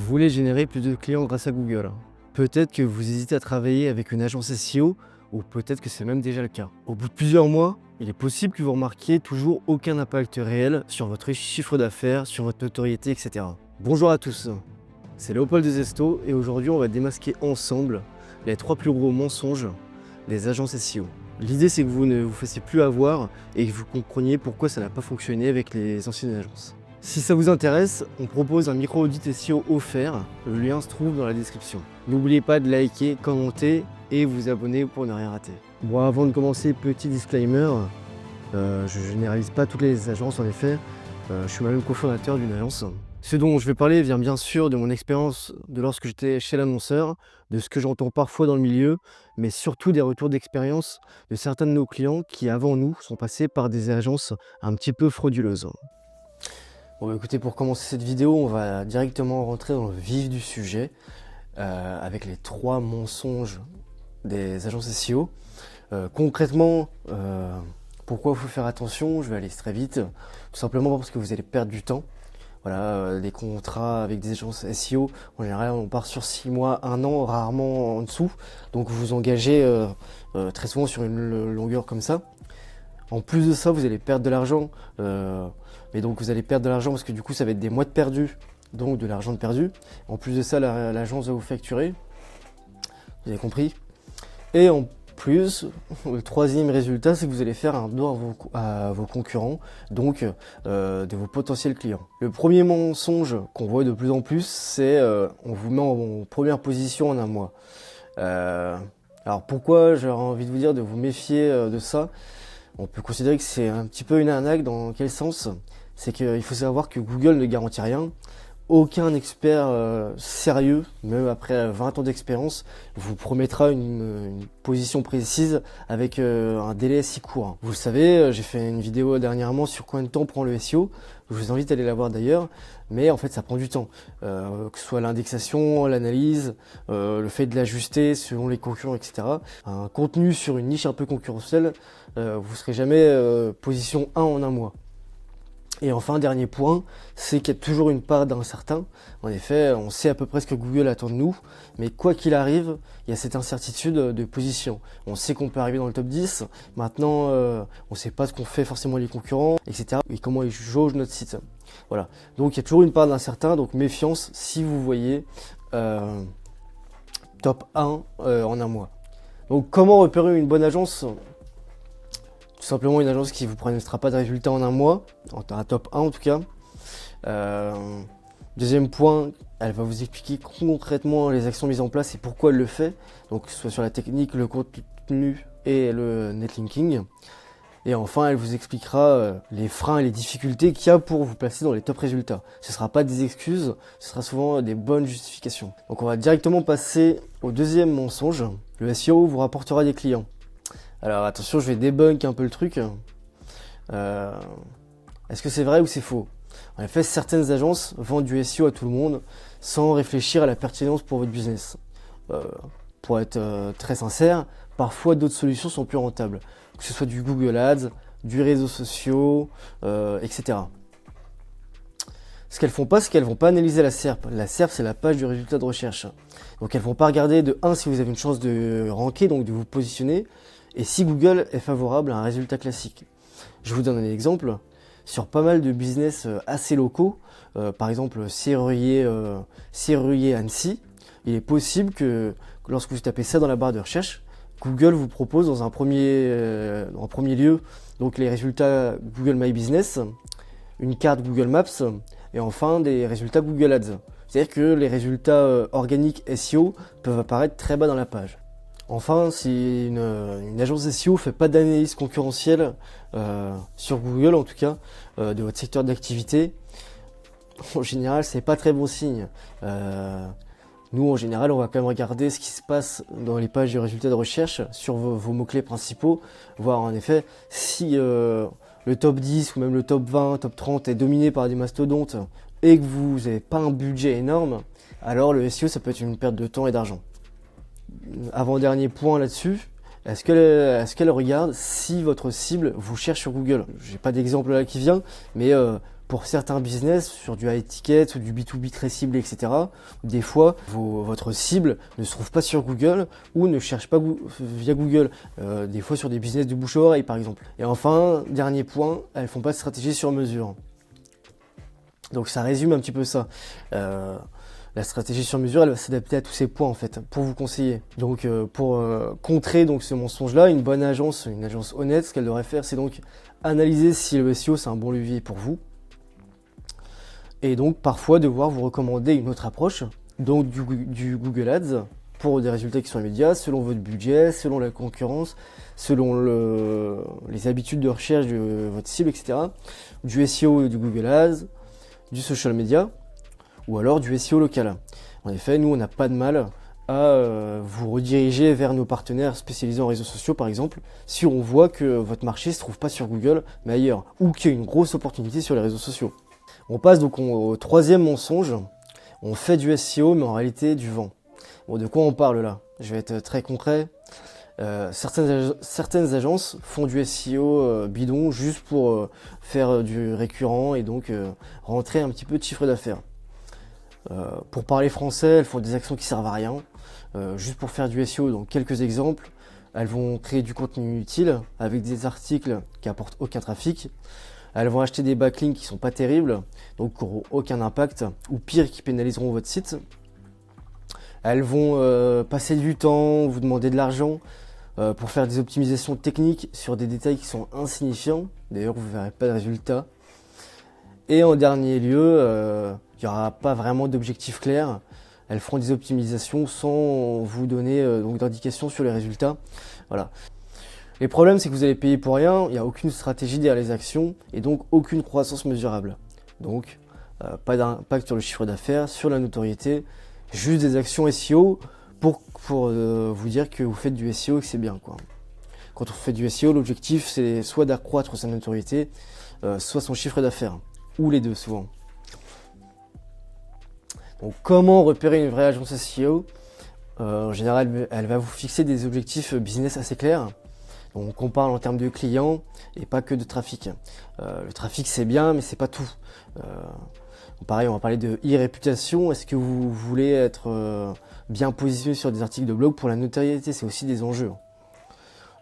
Vous voulez générer plus de clients grâce à Google. Peut-être que vous hésitez à travailler avec une agence SEO ou peut-être que c'est même déjà le cas. Au bout de plusieurs mois, il est possible que vous remarquiez toujours aucun impact réel sur votre chiffre d'affaires, sur votre notoriété, etc. Bonjour à tous, c'est Léopold de Zesto et aujourd'hui on va démasquer ensemble les 3 plus gros mensonges des agences SEO. L'idée c'est que vous ne vous fassiez plus avoir et que vous compreniez pourquoi ça n'a pas fonctionné avec les anciennes agences. Si ça vous intéresse, on propose un micro-audit SEO offert, le lien se trouve dans la description. N'oubliez pas de liker, commenter et vous abonner pour ne rien rater. Bon, avant de commencer, petit disclaimer, je généralise pas toutes les agences en effet, je suis moi-même cofondateur d'une agence. Ce dont je vais parler vient bien sûr de mon expérience de lorsque j'étais chez l'annonceur, de ce que j'entends parfois dans le milieu, mais surtout des retours d'expérience de certains de nos clients qui avant nous sont passés par des agences un petit peu frauduleuses. Bon, écoutez, pour commencer cette vidéo, on va directement rentrer dans le vif du sujet avec les 3 mensonges des agences SEO. Concrètement, pourquoi il faut faire attention? Je vais aller très vite, tout simplement parce que vous allez perdre du temps. Voilà, des contrats avec des agences SEO, en général on part sur 6 mois, 1 an, rarement en dessous. Donc vous vous engagez très souvent sur une longueur comme ça. En plus de ça, vous allez perdre de l'argent. Mais donc vous allez perdre de l'argent parce que du coup ça va être des mois de perdu, donc de l'argent de perdu. En plus de ça, l'agence va vous facturer. Vous avez compris. Et en plus, le 3e résultat, c'est que vous allez faire un dos à vos concurrents, donc de vos potentiels clients. Le premier mensonge qu'on voit de plus en plus, c'est on vous met en première position en un mois. Alors pourquoi j'aurais envie de vous dire de vous méfier de ça? On peut considérer que c'est un petit peu une arnaque. Dans quel sens? C'est qu'il faut savoir que Google ne garantit rien. Aucun expert sérieux, même après 20 ans d'expérience, vous promettra une position précise avec un délai si court. Vous le savez, j'ai fait une vidéo dernièrement sur combien de temps prend le SEO. Je vous invite à aller la voir d'ailleurs, mais en fait ça prend du temps. Que ce soit l'indexation, l'analyse, le fait de l'ajuster selon les concurrents, etc. Un contenu sur une niche un peu concurrentielle, vous serez jamais position 1 en un mois. Et enfin, dernier point, c'est qu'il y a toujours une part d'incertain. En effet, on sait à peu près ce que Google attend de nous, mais quoi qu'il arrive, il y a cette incertitude de position. On sait qu'on peut arriver dans le top 10, maintenant on ne sait pas ce qu'ont fait forcément les concurrents, etc. et comment ils jaugent notre site. Voilà, donc il y a toujours une part d'incertain, donc méfiance si vous voyez top 1 en un mois. Donc comment repérer une bonne agence ? Tout simplement une agence qui vous promettra pas de résultats en un mois, un top 1 en tout cas. Deuxième point, elle va vous expliquer concrètement les actions mises en place et pourquoi elle le fait. Donc que ce soit sur la technique, le contenu et le netlinking. Et enfin, elle vous expliquera les freins et les difficultés qu'il y a pour vous placer dans les top résultats. Ce ne sera pas des excuses, ce sera souvent des bonnes justifications. Donc on va directement passer au deuxième mensonge. Le SEO vous rapportera des clients. Alors attention, je vais débunk un peu le truc. Est-ce que c'est vrai ou c'est faux? En effet, certaines agences vendent du SEO à tout le monde sans réfléchir à la pertinence pour votre business. Pour être très sincère, parfois d'autres solutions sont plus rentables. Que ce soit du Google Ads, du réseaux sociaux, etc. Ce qu'elles font pas, c'est qu'elles vont pas analyser la SERP. La SERP, c'est la page du résultat de recherche. Donc elles vont pas regarder de 1 si vous avez une chance de ranker, donc de vous positionner, et si Google est favorable à un résultat classique. Je vous donne un exemple. Sur pas mal de business assez locaux, par exemple Serrurier Annecy, il est possible que lorsque vous tapez ça dans la barre de recherche, Google vous propose dans un premier lieu donc les résultats Google My Business, une carte Google Maps et enfin des résultats Google Ads. C'est-à-dire que les résultats organiques SEO peuvent apparaître très bas dans la page. Enfin, si une agence SEO fait pas d'analyse concurrentielle sur Google, en tout cas, de votre secteur d'activité, en général, c'est pas très bon signe. Nous, en général, on va quand même regarder ce qui se passe dans les pages de résultats de recherche sur vos mots-clés principaux, voir en effet si le top 10 ou même le top 20, top 30 est dominé par des mastodontes et que vous n'avez pas un budget énorme, alors le SEO, ça peut être une perte de temps et d'argent. Avant-dernier point là-dessus, est-ce qu'elle regarde si votre cible vous cherche sur Google? J'ai pas d'exemple là qui vient, mais Pour certains business, sur du high ticket ou du B2B très ciblé, etc., des fois, votre cible ne se trouve pas sur Google ou ne cherche pas via Google. Des fois sur des business de bouche à oreille, par exemple. Et enfin, dernier point, elles font pas de stratégie sur mesure. Donc ça résume un petit peu ça. La stratégie sur mesure, elle va s'adapter à tous ces points en fait, pour vous conseiller. Donc pour contrer donc ce mensonge-là, une bonne agence, une agence honnête, ce qu'elle devrait faire, c'est donc analyser si le SEO c'est un bon levier pour vous. Et donc parfois devoir vous recommander une autre approche, donc du Google Ads, pour des résultats qui sont immédiats, selon votre budget, selon la concurrence, selon les habitudes de recherche de votre cible, etc. Du SEO et du Google Ads, du social media, ou alors du SEO local. En effet, nous, on n'a pas de mal à vous rediriger vers nos partenaires spécialisés en réseaux sociaux, par exemple, si on voit que votre marché ne se trouve pas sur Google, mais ailleurs, ou qu'il y a une grosse opportunité sur les réseaux sociaux. On passe donc au troisième mensonge. On fait du SEO, mais en réalité du vent. Bon, de quoi on parle là? Je vais être très concret. Certaines agences font du SEO bidon juste pour faire du récurrent et donc rentrer un petit peu de chiffre d'affaires. Pour parler français, elles font des actions qui servent à rien, juste pour faire du SEO. Donc quelques exemples, elles vont créer du contenu utile avec des articles qui apportent aucun trafic. Elles vont acheter des backlinks qui sont pas terribles, donc qui n'auront aucun impact, ou pire, qui pénaliseront votre site. Elles vont passer du temps, vous demander de l'argent pour faire des optimisations techniques sur des détails qui sont insignifiants. D'ailleurs, vous ne verrez pas de résultats. Et en dernier lieu, il n'y aura pas vraiment d'objectif clair. Elles feront des optimisations sans vous donner donc d'indications sur les résultats. Voilà. Les problèmes, c'est que vous allez payer pour rien, il n'y a aucune stratégie derrière les actions et donc aucune croissance mesurable. Donc, pas d'impact sur le chiffre d'affaires, sur la notoriété, juste des actions SEO pour vous dire que vous faites du SEO et que c'est bien, quoi. Quand on fait du SEO, l'objectif c'est soit d'accroître sa notoriété, soit son chiffre d'affaires, ou les deux souvent. Donc comment repérer une vraie agence SEO? En général, elle va vous fixer des objectifs business assez clairs. Donc on parle en termes de clients et pas que de trafic. Le trafic c'est bien, mais c'est pas tout. Pareil, on va parler de e-réputation. Est-ce que vous voulez être bien positionné sur des articles de blog pour la notoriété? C'est aussi des enjeux.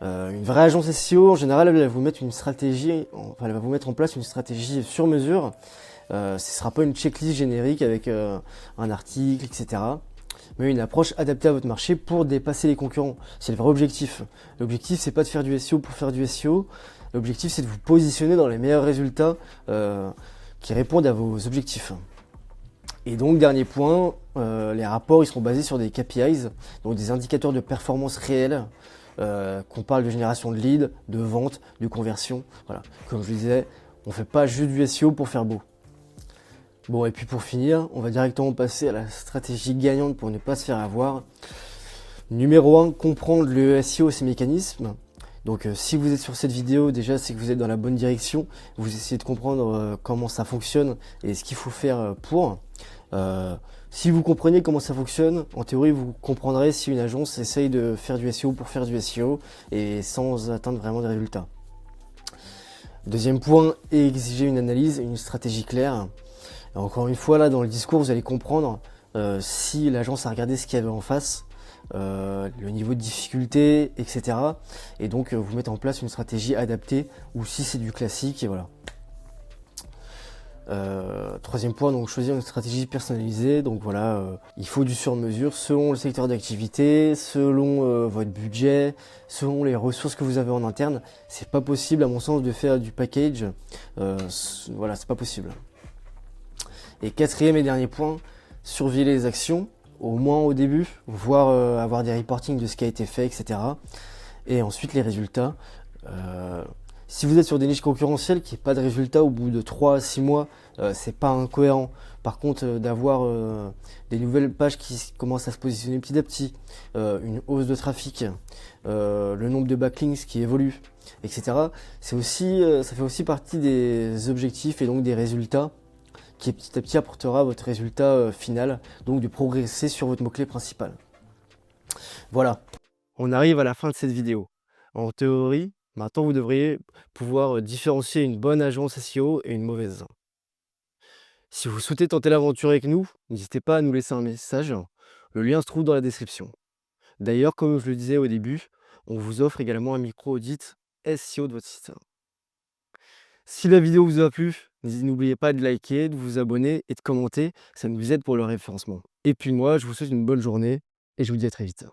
Une vraie agence SEO, en général, elle va vous mettre une stratégie, elle va vous mettre en place une stratégie sur mesure. Ce ne sera pas une checklist générique avec un article, etc. Mais une approche adaptée à votre marché pour dépasser les concurrents. C'est le vrai objectif. L'objectif, c'est pas de faire du SEO pour faire du SEO. L'objectif, c'est de vous positionner dans les meilleurs résultats qui répondent à vos objectifs. Et donc, dernier point, les rapports, ils seront basés sur des KPIs, donc des indicateurs de performance réels, qu'on parle de génération de leads, de vente, de conversion. Voilà. Comme je vous disais, on ne fait pas juste du SEO pour faire beau. Bon, et puis pour finir, on va directement passer à la stratégie gagnante pour ne pas se faire avoir. Numéro 1, comprendre le SEO et ses mécanismes. Donc si vous êtes sur cette vidéo, déjà c'est que vous êtes dans la bonne direction. Vous essayez de comprendre comment ça fonctionne et ce qu'il faut faire pour. Si vous comprenez comment ça fonctionne, en théorie vous comprendrez si une agence essaye de faire du SEO pour faire du SEO et sans atteindre vraiment des résultats. Deuxième point, exiger une analyse et une stratégie claire. Et encore une fois, là dans le discours, vous allez comprendre si l'agence a regardé ce qu'il y avait en face, le niveau de difficulté, etc. Et donc vous mettre en place une stratégie adaptée ou si c'est du classique, et voilà. Troisième point, donc choisir une stratégie personnalisée. Donc voilà, il faut du sur-mesure selon le secteur d'activité, selon votre budget, selon les ressources que vous avez en interne. C'est pas possible à mon sens de faire du package. Voilà, c'est pas possible. Et quatrième et dernier point, surveiller les actions, au moins au début, voire avoir des reportings de ce qui a été fait, etc. Et ensuite les résultats. Si vous êtes sur des niches concurrentielles qui n'ont pas de résultats au bout de 3 à 6 mois, c'est pas incohérent. Par contre, d'avoir des nouvelles pages qui commencent à se positionner petit à petit, une hausse de trafic, le nombre de backlinks qui évolue, etc. C'est aussi, ça fait aussi partie des objectifs et donc des résultats qui petit à petit apportera votre résultat final, donc de progresser sur votre mot-clé principal. Voilà, on arrive à la fin de cette vidéo. En théorie, maintenant vous devriez pouvoir différencier une bonne agence SEO et une mauvaise. Si vous souhaitez tenter l'aventure avec nous, n'hésitez pas à nous laisser un message. Le lien se trouve dans la description. D'ailleurs, comme je le disais au début, on vous offre également un micro-audit SEO de votre site. Si la vidéo vous a plu, n'oubliez pas de liker, de vous abonner et de commenter, ça nous aide pour le référencement. Et puis moi, je vous souhaite une bonne journée et je vous dis à très vite.